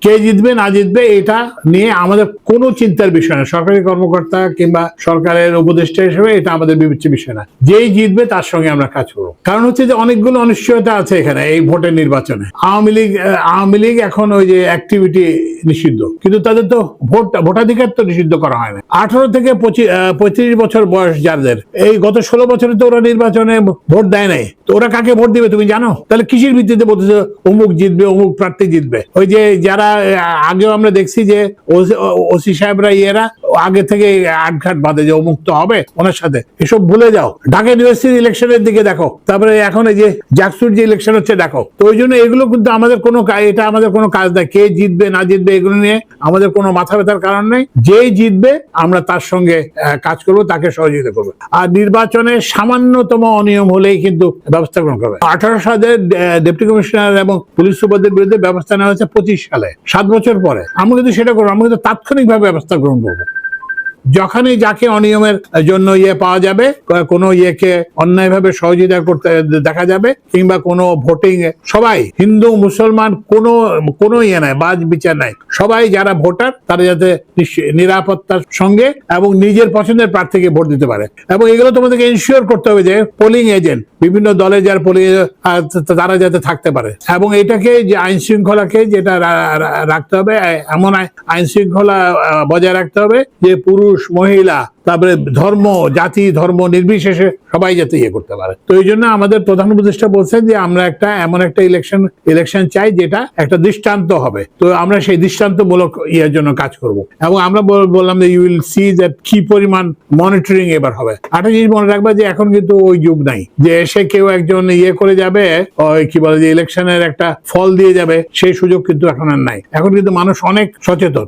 কে জিতবে না জিতবে এটা নিয়ে আমাদের কোনো চিন্তার বিষয় না। সরকারি কর্মকর্তা কিংবা সরকারের উপদেষ্টা হিসেবে এটা আমাদের বিবেচ্য বিষয় না। যেই জিতবে তার সঙ্গে আমরা কাজ করবো। কারণ হচ্ছে যে অনেকগুলো অনিশ্চয়তা আছে এখানে এই ভোটের নির্বাচনে। আওয়ামী লীগ এখন ওই যে অ্যাক্টিভিটি নিষিদ্ধ, কিন্তু তাদের তো ভোটাধিকার তো নিষিদ্ধ করা হয় না। 18 থেকে 35 বছর বয়স যাদের, এই গত 16 বছরে তো ওরা নির্বাচনে ভোট দেয় নাই, তো ওরা কাকে ভোট দিবে তুমি জানো? তাহলে কিসের ভিত্তিতে বলতেছে অমুক জিতবে, অমুক প্রার্থী জিতবে? ওই যে যারা আগেও আমরা দেখছি যে ওসি সাহেবরা ইয়েরা আগে থেকে আটঘাট বাঁধে যে অমুক তো হবে ওনার সাথে, এসব ভুলে যাও। ঢাকা ইউনিভার্সিটি ইলেকশনের দিকে দেখো, তারপরে এখন এই যে জাকসুর যে ইলেকশন হচ্ছে দেখো। তো ওই জন্য এগুলো কিন্তু আমাদের কোনো এটা আমাদের কোনো কাজ নাই। কে জিতবে না জিতবে এগুলো নিয়ে আমাদের কোনো মাথা ব্যথার কারণ নেই। যেই জিতবে আমরা তার সঙ্গে কাজ করব, তাকে সহযোগিতা করবো। আর নির্বাচনে সামান্যতম অনিয়ম হলেই কিন্তু ব্যবস্থা গ্রহণ করবে। 18 সালে ডেপুটি কমিশনার এবং পুলিশ সুপারদের বিরুদ্ধে ব্যবস্থা নেওয়া হয়েছে 25 সালে, 7 বছর পরে। আমরা কিন্তু সেটা করবো, আমরা কিন্তু তাৎক্ষণিকভাবে ব্যবস্থা গ্রহণ করবো। যখনই যাকে অনিয়মের জন্য পাওয়া যাবে, কোনো ইয়েকে অন্যায়ভাবে সহযোগিতা করতে দেখা যাবে, কিংবা কোনো ভোটিং সবাই হিন্দু মুসলমান কোনো ইয়ে নাই, বাজ বিচার নাই, সবাই যারা ভোটার তারা যাতে নিরাপত্তার সঙ্গে এবং নিজের পছন্দের প্রার্থীকে ভোট দিতে পারে। এবং এগুলো তোমাদেরকে ইনশিওর করতে হবে যে পোলিং এজেন্ট বিভিন্ন দলের যারা পোলিং তারা যাতে থাকতে পারে। এবং এটাকে যে আইন শৃঙ্খলাকে যেটা রাখতে হবে, এমন আইন শৃঙ্খলা বজায় রাখতে হবে যে পুরুষ মহিলা তারপরে ধর্ম জাতি ধর্ম নির্বিশেষে সবাই যাতে ইয়ে করতে পারে। তো এই জন্য আমাদের প্রধান উপদেষ্টা বলছেন যে আমরা এমন একটা ইলেকশন চাই যেটা একটা দৃষ্টান্ত হবে। তো আমরা সেই দৃষ্টান্তমূলক ইয়ের জন্য কাজ করব। এবং আমরা বললাম যে ইউ উইল সি দ্যাট কি পরিমাণ মনিটরিং এবার হবে। একটা জিনিস মনে রাখবা যে এখন কিন্তু ওই যুগ নাই যে এসে কেউ একজন ইয়ে করে যাবে, ওই কি বলে যে ইলেকশনের একটা ফল দিয়ে যাবে, সেই সুযোগ কিন্তু এখন আর নাই। এখন কিন্তু মানুষ অনেক সচেতন।